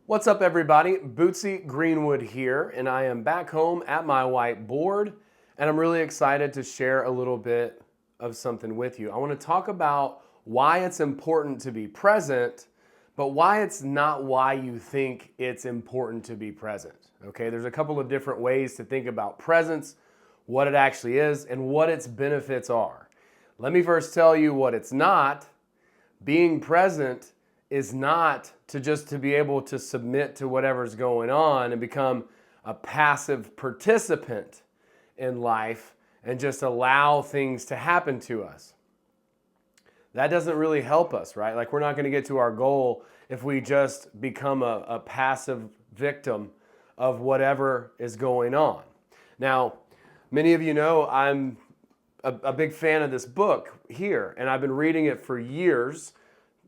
What's up, everybody? Bootsy Greenwood here, and I am back home at my whiteboard, and I'm really excited to share a little bit of something with you. I want to talk about why it's important to be present, but why it's not why you think it's important to be present. Okay, there's a couple of different ways to think about presence, what it actually is, and what its benefits are. Let me first tell you what it's not. Being present is not to be able to submit to whatever's going on and become a passive participant in life and just allow things to happen to us. That doesn't really help us, right? Like, we're not going to get to our goal if we just become a passive victim of whatever is going on. Now, many of you know I'm a big fan of this book here, and I've been reading it for years,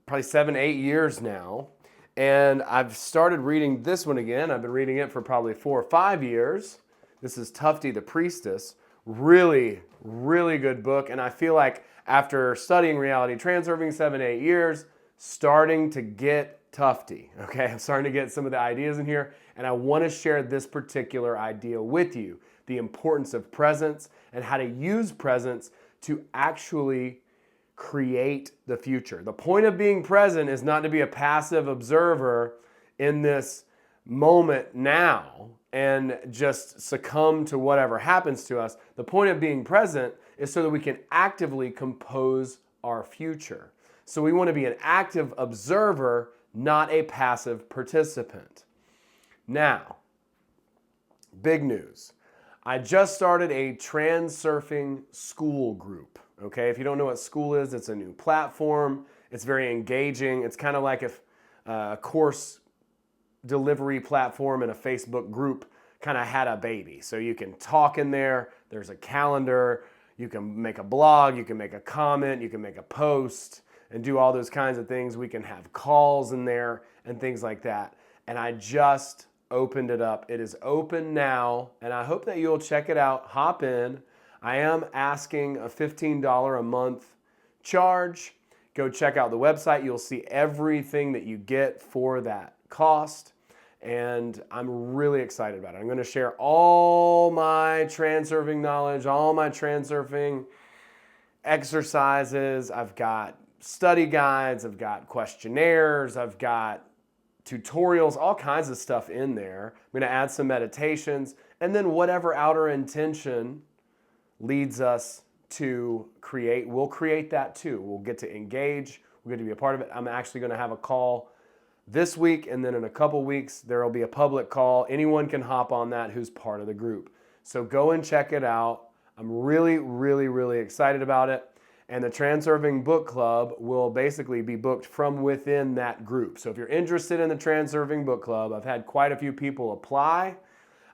probably 7-8 years now. And I've started reading this one again. I've been reading it for probably 4 or 5 years. This is Tufty the Priestess. Really, really good book. And I feel like after studying Reality Transurfing 7-8 years, starting to get Tufty. Okay, I'm starting to get some of the ideas in here. And I want to share this particular idea with you. The importance of presence and how to use presence to actually create the future. The point of being present is not to be a passive observer in this moment now and just succumb to whatever happens to us. The point of being present is so that we can actively compose our future. So we want to be an active observer, not a passive participant. Now, big news. I just started a Transurfing school group. Okay, if you don't know what school is, it's a new platform. It's very engaging. It's kind of like if a course delivery platform and a Facebook group kind of had a baby. So you can talk in there. There's a calendar. You can make a blog. You can make a comment. You can make a post and do all those kinds of things. We can have calls in there and things like that. And I just opened it up. It is open now, and I hope that you'll check it out. Hop in. I am asking a $15 a month charge. Go check out the website. You'll see everything that you get for that cost. And I'm really excited about it. I'm going to share all my transurfing knowledge, all my transurfing exercises. I've got study guides. I've got questionnaires. I've got tutorials, all kinds of stuff in there. I'm going to add some meditations. And then whatever outer intention leads us to create, we'll create that too. We'll get to engage, we'll get to be a part of it. I'm actually going to have a call this week, and then in a couple weeks there will be a public call. Anyone can hop on that who's part of the group. So go and check it out. I'm really, really, really excited about it. And the Transurfing Book Club will basically be booked from within that group. So if you're interested in the Transurfing Book Club, I've had quite a few people apply.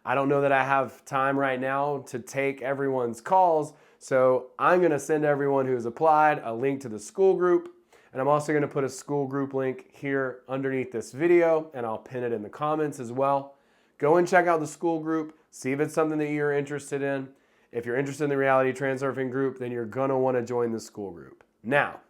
I don't know that I have time right now to take everyone's calls, so I'm going to send everyone who's applied a link to the school group, and I'm also going to put a school group link here underneath this video, and I'll pin it in the comments as well. Go and check out the school group, see if it's something that you're interested in. If you're interested in the Reality Transurfing group, then you're going to want to join the school group. Now,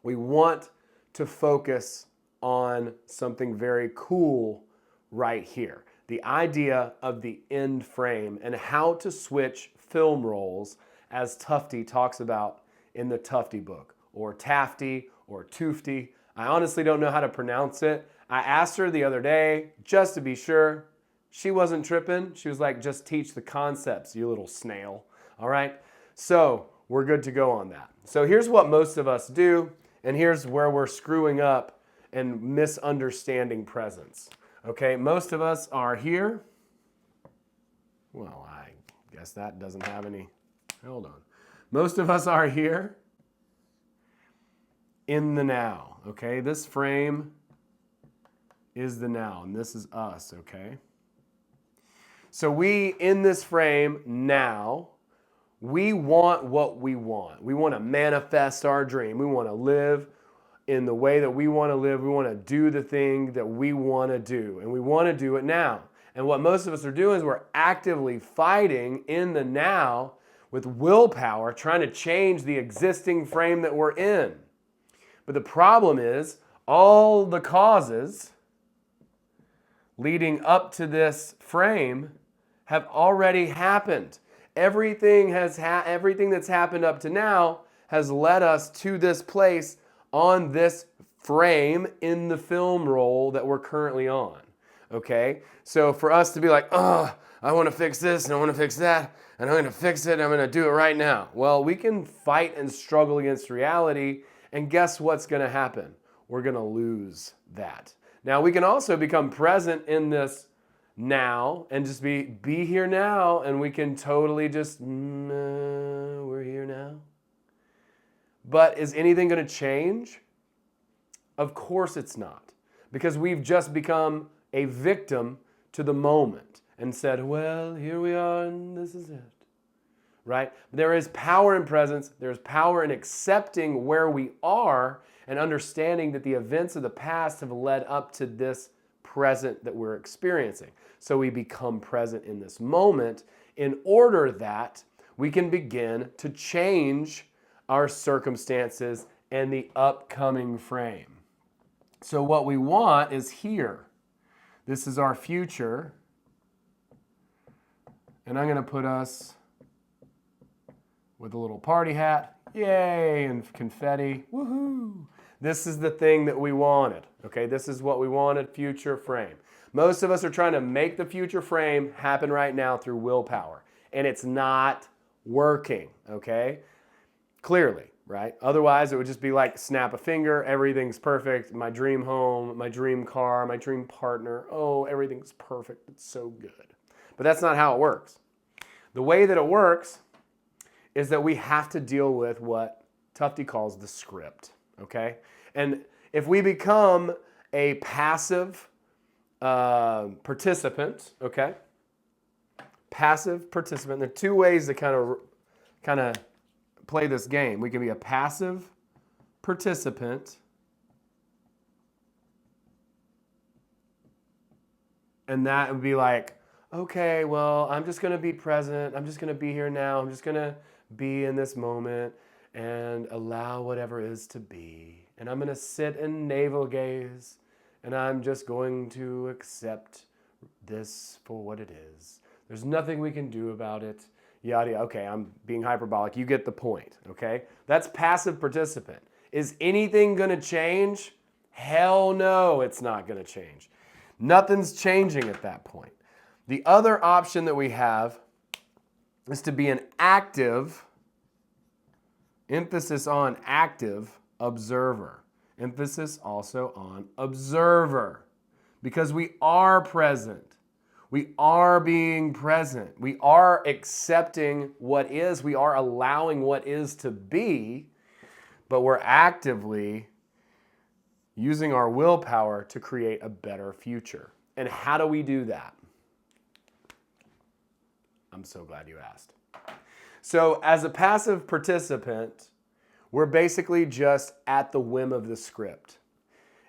we want to focus on something very cool right here. The idea of the end frame and how to switch film rolls, as Tufty talks about in the Tufty book, or Tafty, or Toofty. I honestly don't know how to pronounce it. I asked her the other day, just to be sure. She wasn't tripping. She was like, just teach the concepts, you little snail. All right? So we're good to go on that. So here's what most of us do, and here's where we're screwing up and misunderstanding presence. Okay, most of us are here. Well, I guess that doesn't have any. Hold on. Most of us are here in the now. Okay, this frame is the now, and this is us. Okay. So we, in this frame now, we want what we want. We want to manifest our dream. We want to live in the way that we want to live. We want to do the thing that we want to do, and we want to do it now. And what most of us are doing is we're actively fighting in the now with willpower, trying to change the existing frame that we're in. But the problem is all the causes leading up to this frame have already happened. Everything that's happened up to now has led us to this place on this frame in the film roll that we're currently on. Okay? So for us to be like, oh, I want to fix this and I want to fix that and I'm going to fix it and I'm going to do it right now. Well, we can fight and struggle against reality, and guess what's going to happen? We're going to lose that. Now, we can also become present in this now and just be here now, and we can totally just, we're here now. But is anything going to change? Of course it's not, because we've just become a victim to the moment and said, well, here we are and this is it, right? There is power in presence. There's power in accepting where we are and understanding that the events of the past have led up to this present that we're experiencing. So we become present in this moment in order that we can begin to change our circumstances and the upcoming frame. So what we want is here. This is our future. And I'm going to put us with a little party hat. Yay, and confetti. Woohoo! This is the thing that we wanted. Okay, this is what we wanted, future frame. Most of us are trying to make the future frame happen right now through willpower. And it's not working, okay? Clearly, right? Otherwise, it would just be like snap a finger, everything's perfect. My dream home, my dream car, my dream partner. Oh, everything's perfect. It's so good. But that's not how it works. The way that it works is that we have to deal with what Tufte calls the script, okay? And if we become a passive participant, okay? Passive participant. There are two ways to kind of play this game. We can be a passive participant, and that would be like, okay, well, I'm just going to be present. I'm just going to be here now. I'm just going to be in this moment and allow whatever is to be. And I'm going to sit and navel gaze, and I'm just going to accept this for what it is. There's nothing we can do about it. Yada, yada. Okay, I'm being hyperbolic. You get the point, okay? That's passive participant. Is anything going to change? Hell no, it's not going to change. Nothing's changing at that point. The other option that we have is to be an active, emphasis on active, observer. Emphasis also on observer. Because we are present. We are being present. We are accepting what is. We are allowing what is to be. But we're actively using our willpower to create a better future. And how do we do that? I'm so glad you asked. So as a passive participant, we're basically just at the whim of the script.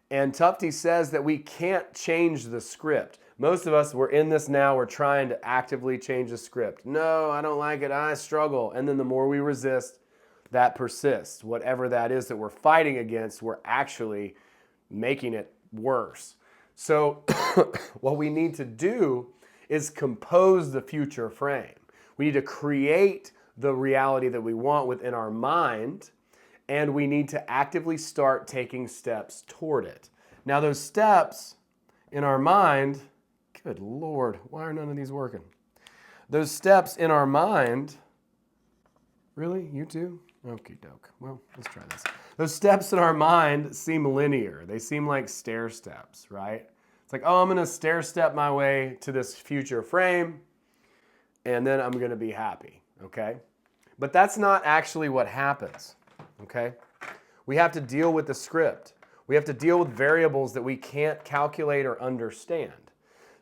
And Tufte says that we can't change the script. Most of us, we're in this now, we're trying to actively change the script. No, I don't like it, I struggle. And then the more we resist, that persists. Whatever that is that we're fighting against, we're actually making it worse. So what we need to do is compose the future frame. We need to create the reality that we want within our mind, and we need to actively start taking steps toward it. Now those steps in our mind, good Lord, why are none of these working? Those steps in our mind, really, you too? Okie doke, well, let's try this. Those steps in our mind seem linear. They seem like stair steps, right? It's like, oh, I'm gonna stair step my way to this future frame, and then I'm gonna be happy, okay? But that's not actually what happens, okay? We have to deal with the script. We have to deal with variables that we can't calculate or understand.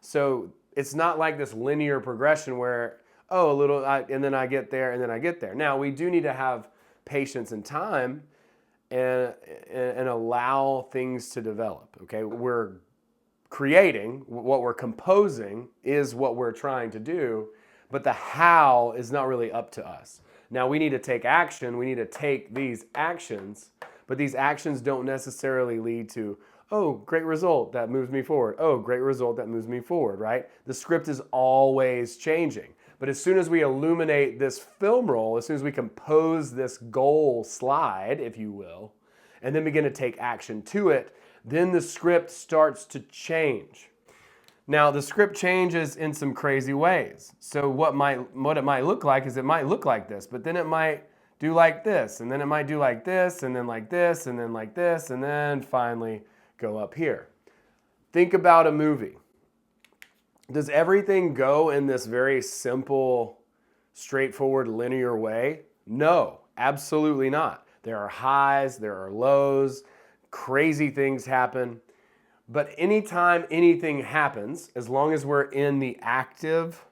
So it's not like this linear progression where, oh, a little, and then I get there, and then I get there. Now, we do need to have patience and time and allow things to develop, okay? We're creating, what we're composing is what we're trying to do, but the how is not really up to us. Now we need to take action, we need to take these actions, but these actions don't necessarily lead to, Oh, great result, that moves me forward. Oh, great result, that moves me forward, right? The script is always changing. But as soon as we illuminate this film roll, as soon as we compose this goal slide, if you will, and then begin to take action to it, then the script starts to change. Now, the script changes in some crazy ways. So what it might look like is it might look like this, but then it might do like this, and then it might do like this, and then like this, and then like this, and then finally go up here. Think about a movie. Does everything go in this very simple, straightforward, linear way? No, absolutely not. There are highs, there are lows, crazy things happen. But anytime anything happens, as long as we're in the active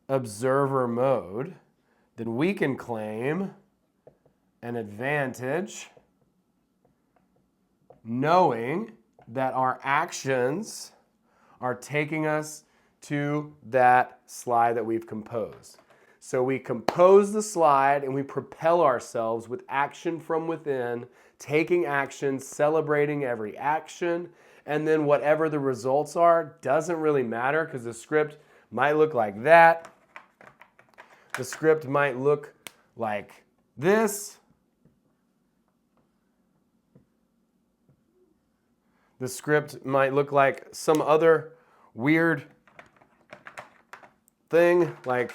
observer mode, then we can claim an advantage knowing that our actions are taking us to that slide that we've composed. So we compose the slide and we propel ourselves with action from within, taking action, celebrating every action, and then whatever the results are doesn't really matter because the script might look like that. The script might look like this. The script might look like some other weird thing, like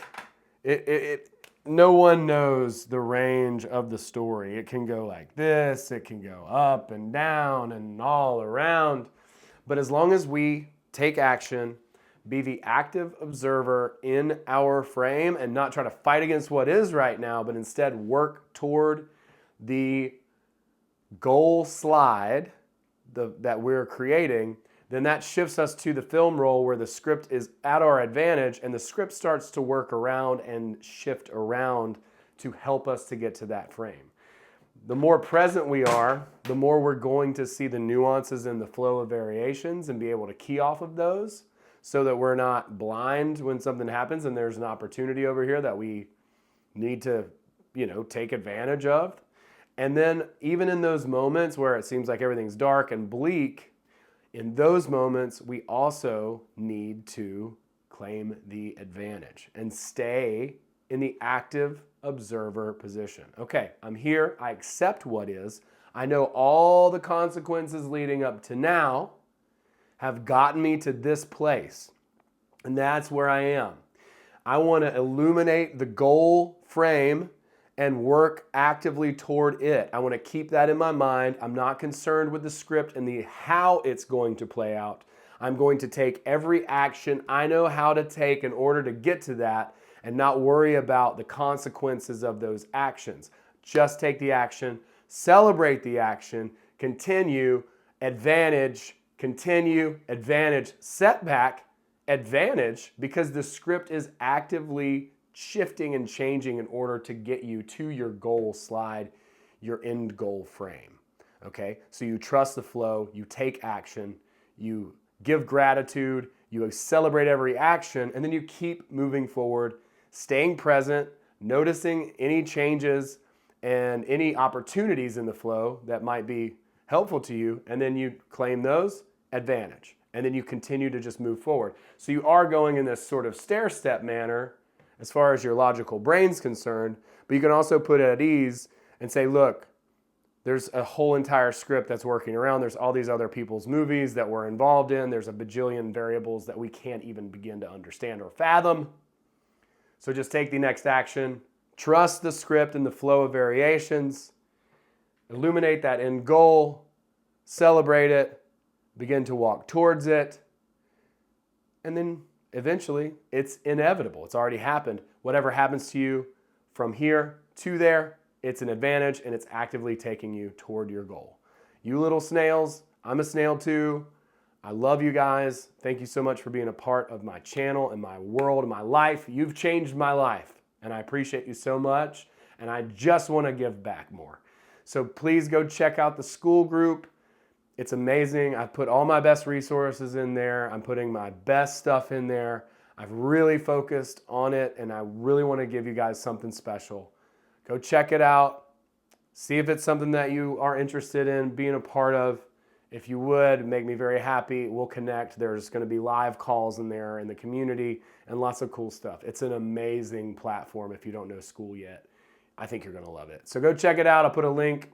no one knows the range of the story. It can go like this, it can go up and down and all around. But as long as we take action, be the active observer in our frame and not try to fight against what is right now, but instead work toward the goal slide that we're creating, then that shifts us to the film roll where the script is at our advantage and the script starts to work around and shift around to help us to get to that frame. The more present we are, the more we're going to see the nuances in the flow of variations and be able to key off of those so that we're not blind when something happens and there's an opportunity over here that we need to, take advantage of. And then even in those moments where it seems like everything's dark and bleak, in those moments, we also need to claim the advantage and stay in the active observer position. Okay, I'm here. I accept what is. I know all the consequences leading up to now have gotten me to this place. And that's where I am. I want to illuminate the goal frame and work actively toward it. I want to keep that in my mind. I'm not concerned with the script and the how it's going to play out. I'm going to take every action I know how to take in order to get to that and not worry about the consequences of those actions. Just take the action, celebrate the action, continue, advantage, setback, advantage, because the script is actively shifting and changing in order to get you to your goal slide, your end goal frame. Okay? So you trust the flow, you take action, you give gratitude, you celebrate every action, and then you keep moving forward, staying present, noticing any changes and any opportunities in the flow that might be helpful to you, and then you claim those, advantage. And then you continue to just move forward. So you are going in this sort of stair-step manner as far as your logical brain's concerned, but you can also put it at ease and say, look, there's a whole entire script that's working around. There's all these other people's movies that we're involved in. There's a bajillion variables that we can't even begin to understand or fathom. So just take the next action, trust the script and the flow of variations, illuminate that end goal, celebrate it, begin to walk towards it, and then eventually it's inevitable. It's already happened. Whatever happens to you from here to there, it's an advantage and it's actively taking you toward your goal. You little snails, I'm a snail too. I love you guys. Thank you so much for being a part of my channel and my world and my life. You've changed my life and I appreciate you so much, and I just want to give back more. So please go check out the school group. It's amazing. I've put all my best resources in there. I'm putting my best stuff in there. I've really focused on it, and I really want to give you guys something special. Go check it out. See if it's something that you are interested in being a part of. If you would, make me very happy. We'll connect. There's going to be live calls in there in the community and lots of cool stuff. It's an amazing platform if you don't know school yet. I think you're going to love it. So go check it out. I'll put a link,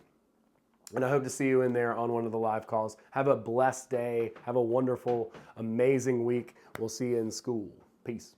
and I hope to see you in there on one of the live calls. Have a blessed day. Have a wonderful, amazing week. We'll see you in school. Peace.